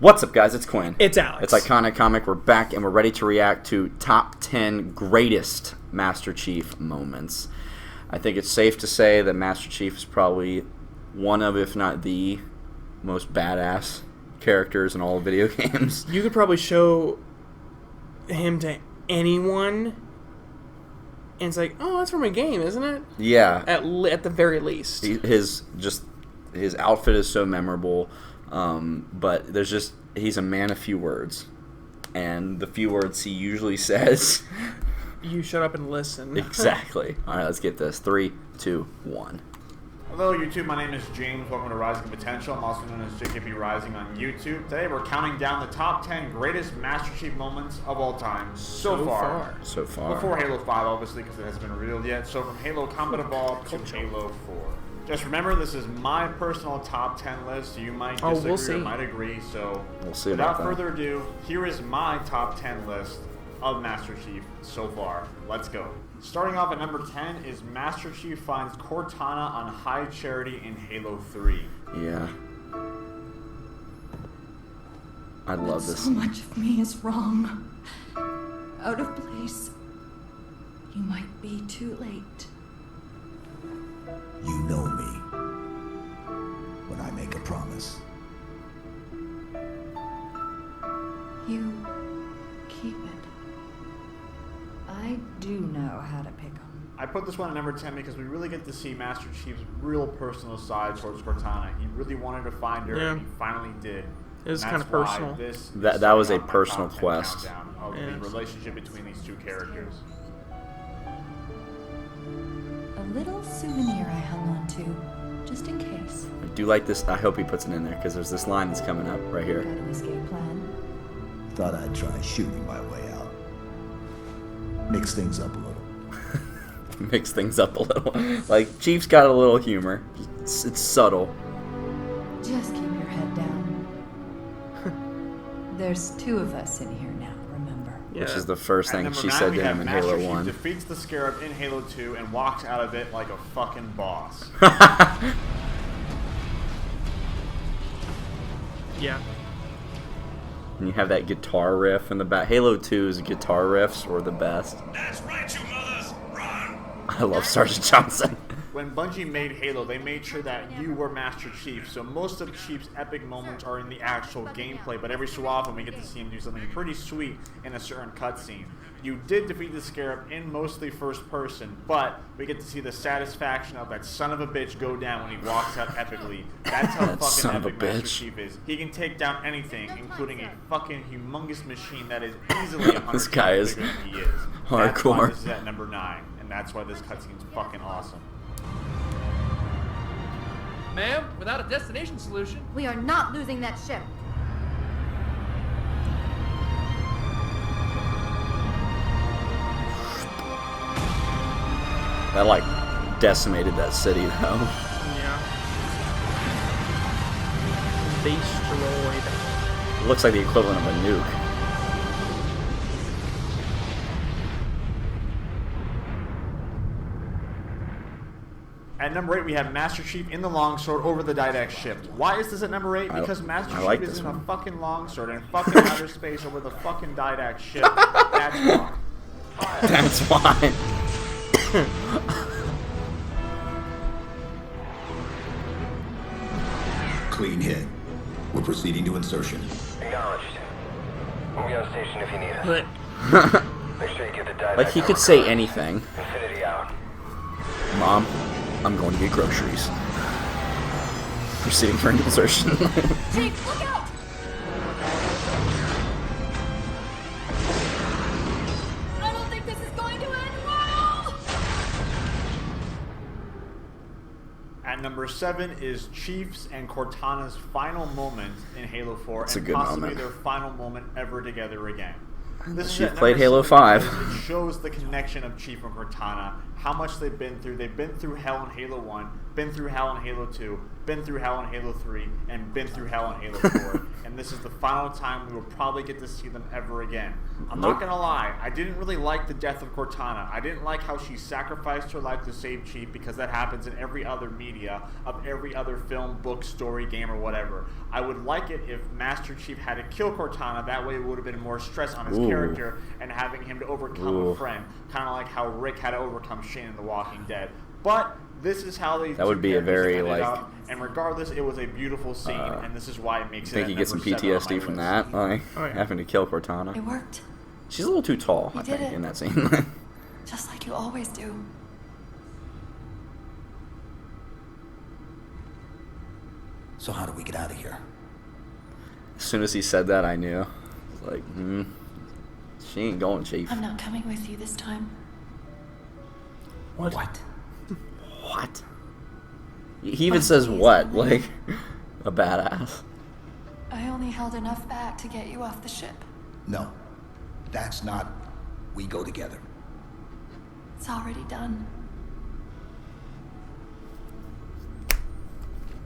What's up, guys? It's Quinn. It's Alex. It's Iconic Comic. We're back, and we're ready to react to top 10 greatest Master Chief moments. I think it's safe to say that Master Chief is probably one of, if not the, most badass characters in all of video games. You could probably show him to anyone, and it's like, oh, that's from a game, isn't it? Yeah. At the very least. His outfit is so memorable, but he's a man of few words, and the few words he usually says. You shut up and listen. Exactly. All right, let's get this. 3, 2, 1. Hello YouTube, my name is James. Welcome to Rising Potential. I'm also known as JKP Rising on YouTube. Today we're counting down the top 10 greatest Master Chief moments of all time so far. So far. Before Halo 5, obviously, because it hasn't been revealed yet. So from Halo Combat Evolved to Halo 4. Just remember, this is my personal top 10 list. You might disagree or might agree. So we'll see without about further ado, here is my top 10 list of Master Chief so far. Let's go. Starting off at number 10 is Master Chief finds Cortana on High Charity in Halo 3. Yeah. I love this. So much of me is wrong. Out of place. You might be too late. You know me when I make a promise. You keep it. I do know how to pick 'em. I put this one at number 10 because we really get to see Master Chief's real personal side towards Cortana. He really wanted to find her, and he finally did. It was kind of personal. That was a personal quest. Of the relationship between these two characters. A little souvenir I hung on to, just in case. I do like this. I hope he puts it in there because there's this line that's coming up right here. Got an escape plan? Thought I'd try shooting my way out. Mix things up a little. Mix things up a little. Like, Chief's got a little humor. It's subtle. Just keep your head down. There's 2 of us in here now, remember? Which is the first thing she 9, said to him in Master Halo 1. Chief defeats the Scarab in Halo 2 and walks out of it like a fucking boss. Yeah. And you have that guitar riff in the back. Halo 2's guitar riffs were the best. That's right, you mothers! Run! I love Sergeant Johnson. When Bungie made Halo, they made sure that you were Master Chief, so most of Chief's epic moments are in the actual gameplay, but every so often we get to see him do something pretty sweet in a certain cutscene. You did defeat the Scarab in mostly first person, but we get to see the satisfaction of that son of a bitch go down when he walks out epically. That's how fucking epic Master Chief is. He can take down anything, including a fucking humongous machine that is easily 100 This guy is bigger than he is. hardcore. That's why this is at number 9, and that's why this cutscene's fucking awesome. Ma'am, without a destination solution... We are not losing that ship. That, like, decimated that city, though. Yeah. Destroyed. It looks like the equivalent of a nuke. At number 8, we have Master Chief in the longsword over the Didact ship. Why is this at number 8? Because Master Chief is in a fucking longsword and fucking outer space over the fucking Didact ship. That's why. That's why. Clean hit. We're proceeding to insertion. Acknowledged. We'll be on station if you need us. But Make sure you get the dive. Like, he could say anything. Infinity out. Mom, I'm going to get groceries. Proceeding for an insertion. Chief, look out! I don't think this is going to end well! At number 7 is Chief's and Cortana's final moment in Halo 4, It's a and good possibly moment. their final moment ever together again. This is Chief at played number Halo 7 5. because it shows the connection of Chief and Cortana, how much they've been through. They've been through hell in Halo 1, been through hell in Halo 2, been through hell in Halo 3, and been through hell in Halo 4. And this is the final time we will probably get to see them ever again. I'm not going to lie, I didn't really like the death of Cortana. I didn't like how she sacrificed her life to save Chief, because that happens in every other media of every other film, book, story, game, or whatever. I would like it if Master Chief had to kill Cortana. That way it would have been more stress on his character and having him to overcome a friend. Kind of like how Rick had to overcome Shane in The Walking Dead. But this is how they. That would be a very up, and regardless, it was a beautiful scene, and this is why it makes it. Think you get some PTSD from that, like having to kill Cortana. It worked. She's a little too tall, I think, in that scene. Just like you always do. So how do we get out of here? As soon as he said that, I knew. I was like, she ain't going, Chief. I'm not coming with you this time. What? What? He even says what? Like, a badass. I only held enough back to get you off the ship. No. That's not... We go together. It's already done.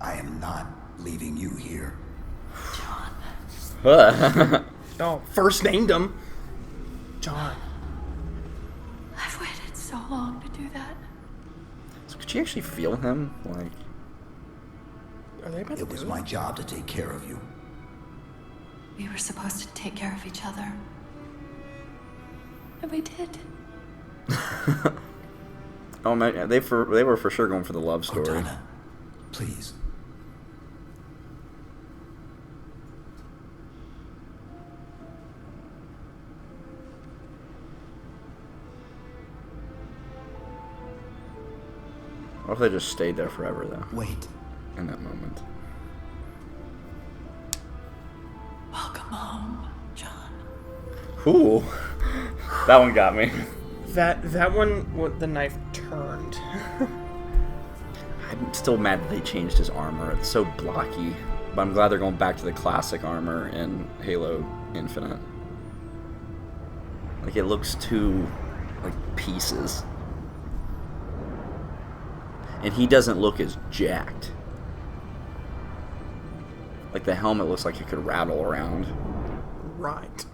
I am not leaving you here. John. Oh, first named him. John. I've waited so long to do that. So could you actually feel him? Like, Are they about to It was do my job to take care of you. We were supposed to take care of each other. And we did. oh man, they were for sure going for the love story. Cortana, please. What if they just stayed there forever, though? Wait. In that moment. Welcome home, John. Ooh, that one got me. That one, the knife turned. I'm still mad that they changed his armor. It's so blocky. But I'm glad they're going back to the classic armor in Halo Infinite. Like, it looks too, like, pieces. And he doesn't look as jacked. Like, the helmet looks like it could rattle around. Right.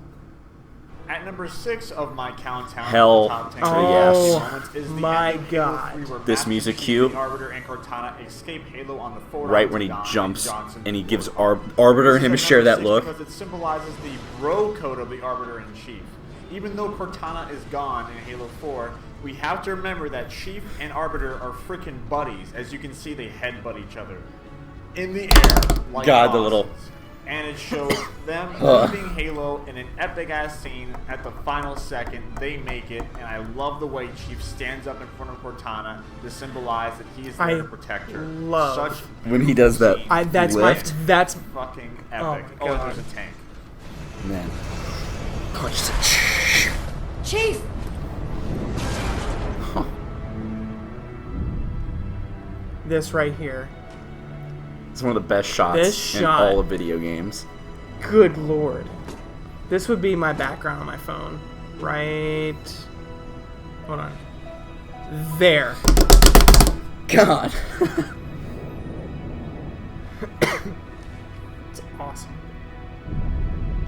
At number 6 of my countdown, Hell top 10 yes. moments is the My end of Halo God. 3 where This Master music Chief, cue. the Arbiter, and Cortana escape Halo on the forward Right arms when of he Don jumps Johnson and he before gives the- Arbiter and him This is share at that number look. because it symbolizes the bro code of the Arbiter in Chief. Even though Cortana is gone in Halo 4, we have to remember that Chief and Arbiter are freaking buddies. As you can see, they headbutt each other in the air. Like God, the bosses. little... And it shows them leaving Halo in an epic ass scene at the final second. They make it, and I love the way Chief stands up in front of Cortana to symbolize that he is there to protect her. love Such When he does that that's lift. that's fucking Oh epic. my Oh, God. there's a tank. Man. Oh, just a... Chief! this right here. It's one of the best shots This in shot. all of video games. Good lord. This would be my background on my phone. Right. Hold on. There. God. It's awesome.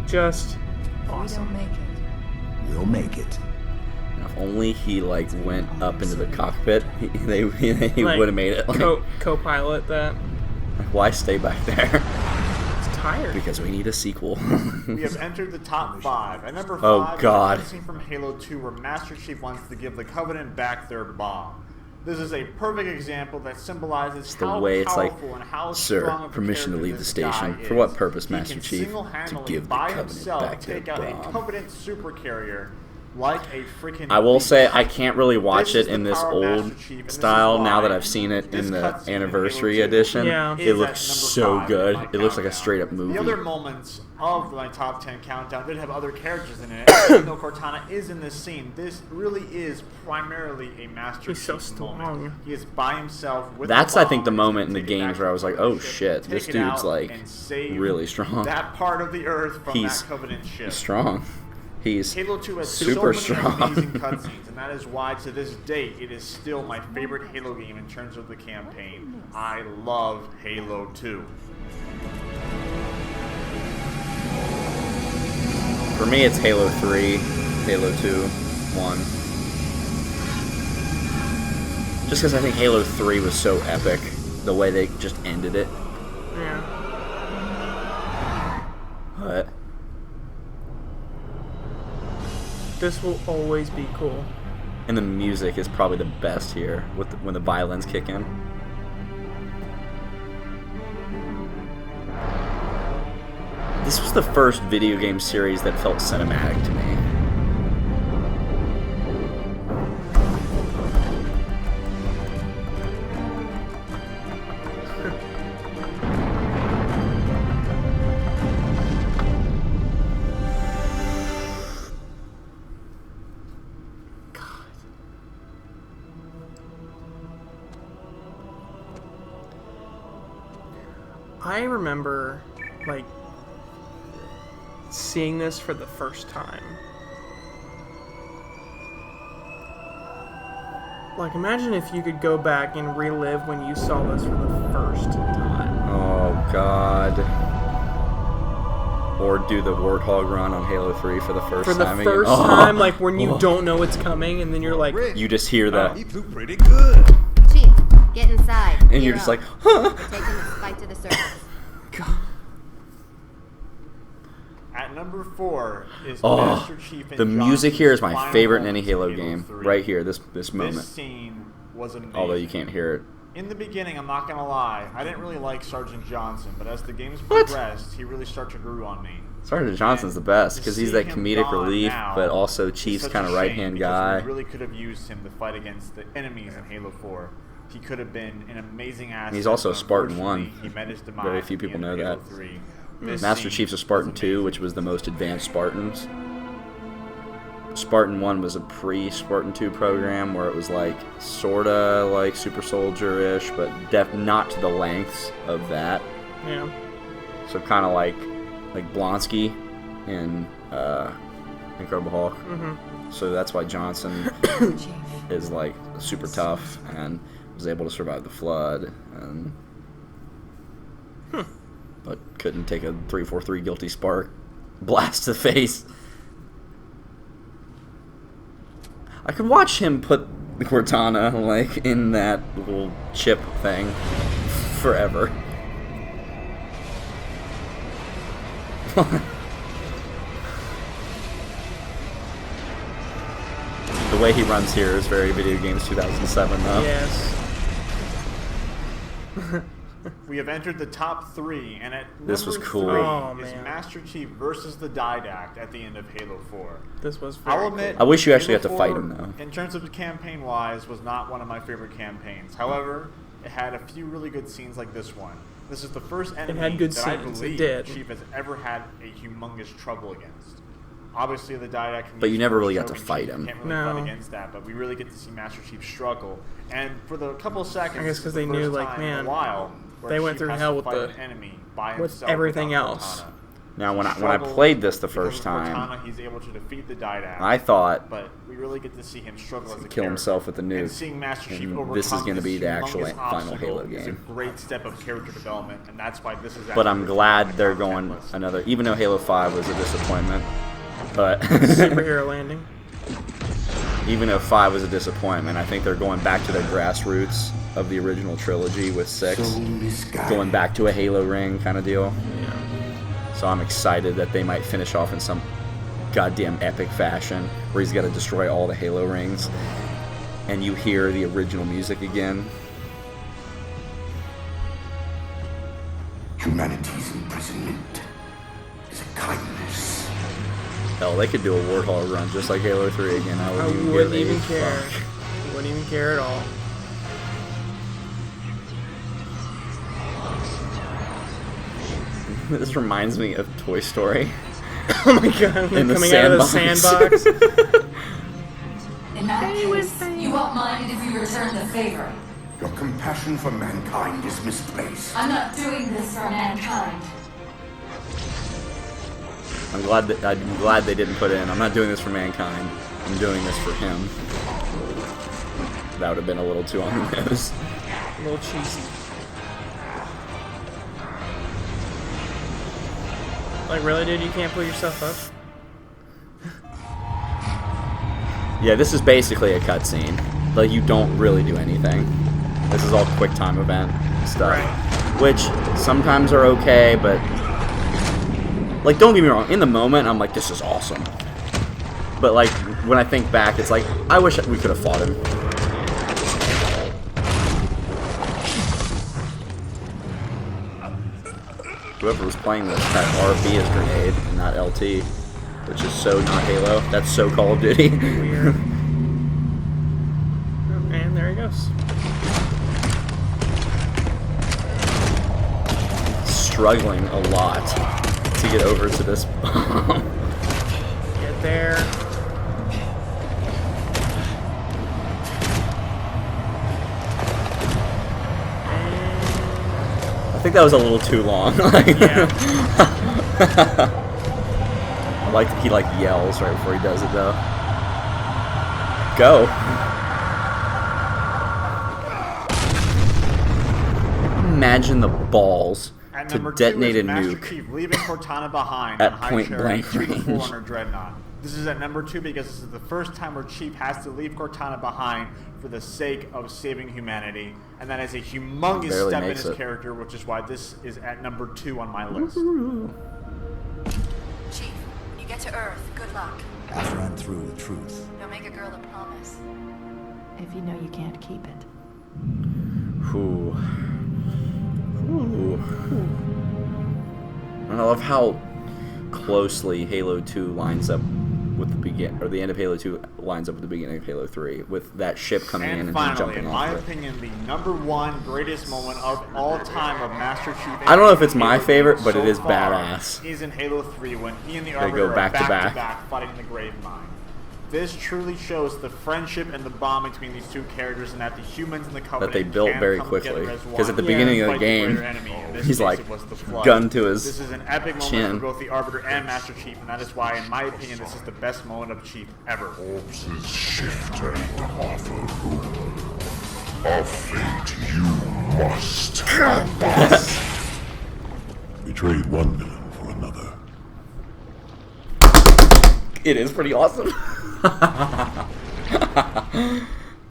Just We awesome. don't make it. We'll make it. If only he like went up into the cockpit, he Like, would have made it. Like, co-pilot that. why stay back there? It's tired. Because we need a sequel. We have entered the top 5. At number 5, Oh, God. is a scene from Halo 2 where Master Chief wants to give the Covenant back their bomb. This is a perfect example that symbolizes the how way it's like, powerful and how "Sir, strong of a permission to character leave the this station. guy For what is. purpose, He Master can Chief? To single-handedly, give the by Covenant himself, back their take out a bomb." Covenant supercarrier like a freaking I will beast. say I can't really watch This is it in the this power of Master old Chief, and this is style now that why I've seen it this in the cutscene in anniversary Halo 2 edition. Yeah. is It at looks number so 5 in good. my It looks like a countdown. straight up movie. The other moments of my top 10 countdown did have other characters in it. Even though Cortana is in this scene, this really is primarily a Master He's so Chief moment. strong. He is by himself with That's, the I think, the bomb, moment in and the take it games back where I to was the like, oh ship, shit, take this it dude's out, like and save really strong. that part of the Earth from He's that Covenant ship. strong. He's Halo 2 has super so many strong. amazing cutscenes, and that is why to this date it is still my favorite Halo game in terms of the campaign. I love Halo 2. For me, it's Halo 3, Halo 2, 1. Just because I think Halo 3 was so epic, the way they just ended it. Yeah. But This will always be cool. and the music is probably the best here when the violins kick in. This was the first video game series that felt cinematic to me. I remember, like, seeing this for the first time. Like, imagine if you could go back and relive when you saw this for the first time. Oh God. Or do the Warthog run on Halo 3 for the first For the time. first again. time, like, when you don't know it's coming, and then you're like, You just hear that, He flew pretty good. Chief, get inside. and you're just like, huh? Taking this fight to the surface. At number 4 is Oh, Master Chief and the music here is my Johnson's favorite in final any Halo moments in game. 3. Right here, this This moment. scene was amazing. Although you can't hear it. In the beginning, I'm not gonna lie, I didn't really like Sergeant Johnson, but as the games What? progressed, he really started to grow on me. Sergeant Johnson's the best because he's that comedic relief, but also It's Chief's such kind a of shame right-hand because guy. We really could have used him to fight against the enemies in Halo 4. He could have been an amazing asset. He's also a but Spartan 1. unfortunately, He met his demise. Very few people in know Halo that. 3. This Master scene Chief's a Spartan was 2, amazing. which was the most advanced Spartans. Spartan 1 was a pre-Spartan 2 program where it was like sorta like Super Soldier-ish, but not to the lengths of that. yeah. So kind of like Blonsky in Incredible Hulk. Mm-hmm. So that's why Johnson is like super tough and was able to survive the flood, and but couldn't take a 343 guilty spark blast to the face. I could watch him put Cortana like in that little chip thing forever. The way he runs here is very Video Games 2007, though. Yes. We have entered the top 3, and at This was number cool. 3 Oh, is man. Master Chief versus the Didact at the end of Halo 4. This was very I'll admit, I wish you actually Halo got to fight 4, him, though. In terms of campaign-wise, was not one of my favorite campaigns. However, it had a few really good scenes like this one. This is the first enemy had good that I scenes, it believe did. Chief has ever had a humongous trouble against. Obviously, the Didact can But you use never force really got to choke, and fight Chief him. Can't really No. fight against that, but we really get to see Master Chief struggle. And for the couple seconds, I guess this 'cause is the they knew, first like, time in man, a while where they went Chief through has hell to with fight the- an enemy by with himself everything without else. Cortana. Now, when I Struggles played this the because first of time, Cortana, he's able to defeat the Didact. I thought But we really get to see him struggle as a kill character. himself with the nuke. And seeing Master Chief And overcome this is gonna be the actual humongous final obstacle Halo is a game. great step of character development, and that's why this is. But actually I'm the glad top they're 10 going list. another. Even though Halo 5 was a disappointment, but Superhero landing. even though 5 was a disappointment, I think they're going back to their grassroots of the original trilogy with 6, going back to a Halo ring kind of deal. Yeah. So I'm excited that they might finish off in some goddamn epic fashion where he's got to destroy all the Halo rings, and you hear the original music again. Humanity's imprisonment is a kindness. Hell, they could do a Warthog run just like Halo 3 again. I I wouldn't wouldn't give a even care. fuck. Wouldn't even care at all. This reminds me of Toy Story. Oh my god, In the coming out of the sandbox. sandbox. In that case, you won't mind if we return the favor. Your compassion for mankind is misplaced. I'm not doing this for mankind. I'm glad they didn't put in, I'm not doing this for Mankind, I'm doing this for him. That would have been a little too on the nose. A little cheesy. Like, really, dude? You can't pull yourself up? Yeah, this is basically a cutscene. Like, you don't really do anything. This is all quick time event stuff. Right. Which sometimes are okay, but... Like, don't get me wrong. In the moment, I'm like, this is awesome. But, like, when I think back, it's like, I wish we could have fought him. Whoever was playing this had RB as grenade and not LT, which is so not Halo. That's so Call of Duty. Weird. And there he goes. Struggling a lot to get over to this bomb. Get there. I think that was a little too long. Yeah. I like that he like yells right before he does it though. Go. Imagine the balls At to number 2 detonate is a Master nuke Chief leaving Cortana behind at on High point Cherry blank to the range. Forerunner Dreadnought. This is at number 2 because this is the first time where Chief has to leave Cortana behind for the sake of saving humanity, and that is a humongous Barely step in makes his it. character, which is why this is at number 2 on my list. Chief, when you get to Earth, good luck. I've ran through the truth. Don't make a girl a promise. If you know you can't keep it. Ooh. Ooh. And I love how closely Halo 2 lines up with the end of Halo 2 lines up with the beginning of Halo 3, with that ship coming in And and finally, jumping in off my it. opinion, the number 1 greatest moment of all time of Master Chief. I don't know if it's my Halo favorite, games but it so is far badass. Is in Halo 3 when he and the They Arbiter go back to are back. back fighting the Grave Mine. This truly shows the friendship and the bond between these two characters, and that the humans and the Covenant That they built can very come quickly. together as Because at the one beginning to of the fight game, greater enemy. In this he's case, like, it was the Flood. gun to his This is an epic moment chin. for both the Arbiter and Master Chief, and that is why, in my opinion, this is the best moment of Chief ever. Corpses shift and offer rule. A fate you must abide. We trade one villain for another. It is pretty awesome.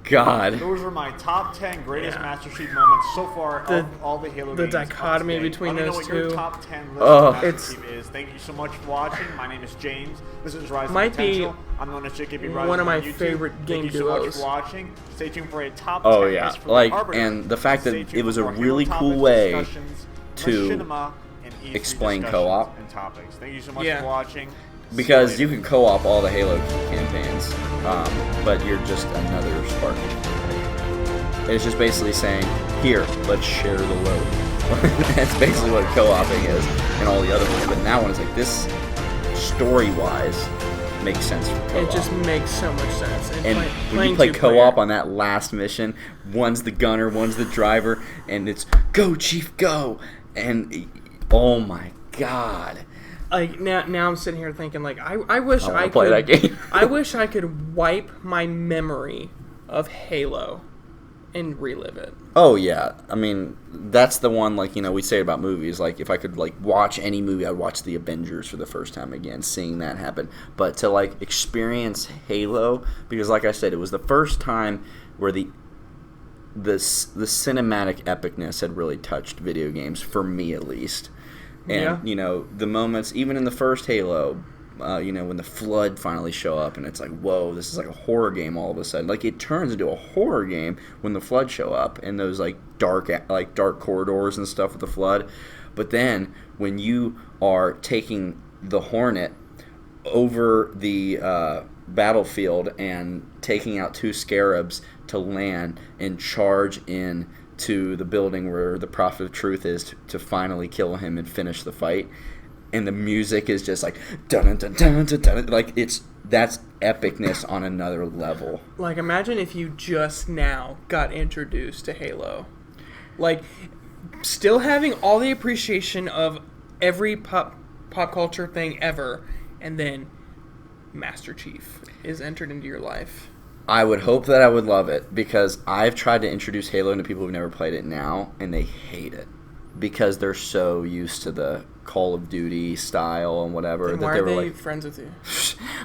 God. Those were my top 10 greatest Master Chief moments so far of all the Halo The games. up to dichotomy date. between Let me know those what your two. top 10 list Oh, of Master it's- Chief is. Thank you so much for watching. My name is James. This is Rise Might of be Potential. I'm known as JKB Rise one of my on YouTube. favorite game Thank you so much duos. for watching. Stay tuned for a top Oh 10 yeah, list for like, the Arbiter. and the fact that Stay tuned it was for a more really Halo cool topics, way discussions, to machinima, and E3 explain discussions co-op. and topics. Thank you so much Yeah. for watching. Because you can co-op all the Halo campaigns, but you're just another Spartan. It's just basically saying, here, let's share the load. That's basically what co-oping is in all the other ones. But now when it's like this, story-wise, makes sense for co-op. It just makes so much sense. And when playing you play two-player- co-op on that last mission, one's the gunner, one's the driver, and it's, go, Chief, go! And, oh my god. Like now I'm sitting here thinking like I wish I wanna I play could that game. I wish I could wipe my memory of Halo and relive it. Oh yeah, I mean that's the one, like, you know, we say about movies, like if I could like watch any movie, I'd watch The Avengers for the first time again, seeing that happen. But to like experience Halo, because like I said, it was the first time where the cinematic epicness had really touched video games, for me at least. And Yeah. you know, the moments even in the first Halo, you know, when the Flood finally show up and it's like, whoa, this is like a horror game all of a sudden. Like, it turns into a horror game when the Flood show up and those like dark corridors and stuff with the Flood. But then when you are taking the Hornet over the battlefield and taking out 2 Scarabs to land and charge in to the building where the Prophet of Truth is to finally kill him and finish the fight, and the music is just like dun dun dun dun dun, like that's epicness on another level. Like imagine if you just now got introduced to Halo, like still having all the appreciation of every pop culture thing ever, and then Master Chief is entered into your life. I would hope that I would love it, because I've tried to introduce Halo to people who've never played it now, and they hate it because they're so used to the Call of Duty style and whatever. Then that why they are were they like, friends with you?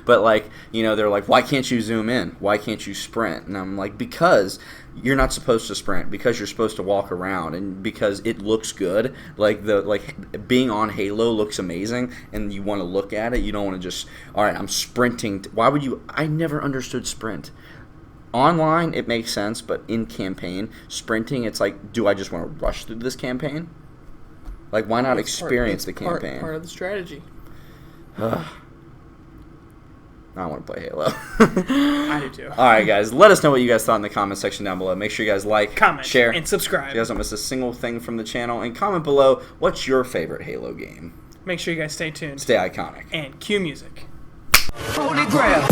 But like, you know, they're like, why can't you zoom in? Why can't you sprint? And I'm like, because you're not supposed to sprint, because you're supposed to walk around, and because it looks good. Like being on Halo looks amazing, and you want to look at it. You don't want to just, all right, I'm sprinting. Why would you? I never understood sprint. Online, it makes sense, but in campaign, sprinting, it's like, do I just want to rush through this campaign? Like, why not experience the campaign? Part of the strategy. I want to play Halo. I do too. All right, guys. Let us know what you guys thought in the comment section down below. Make sure you guys like, comment, share, and subscribe. So you guys don't miss a single thing from the channel. And comment below, what's your favorite Halo game? Make sure you guys stay tuned. Stay iconic. And cue music. Holy Grail.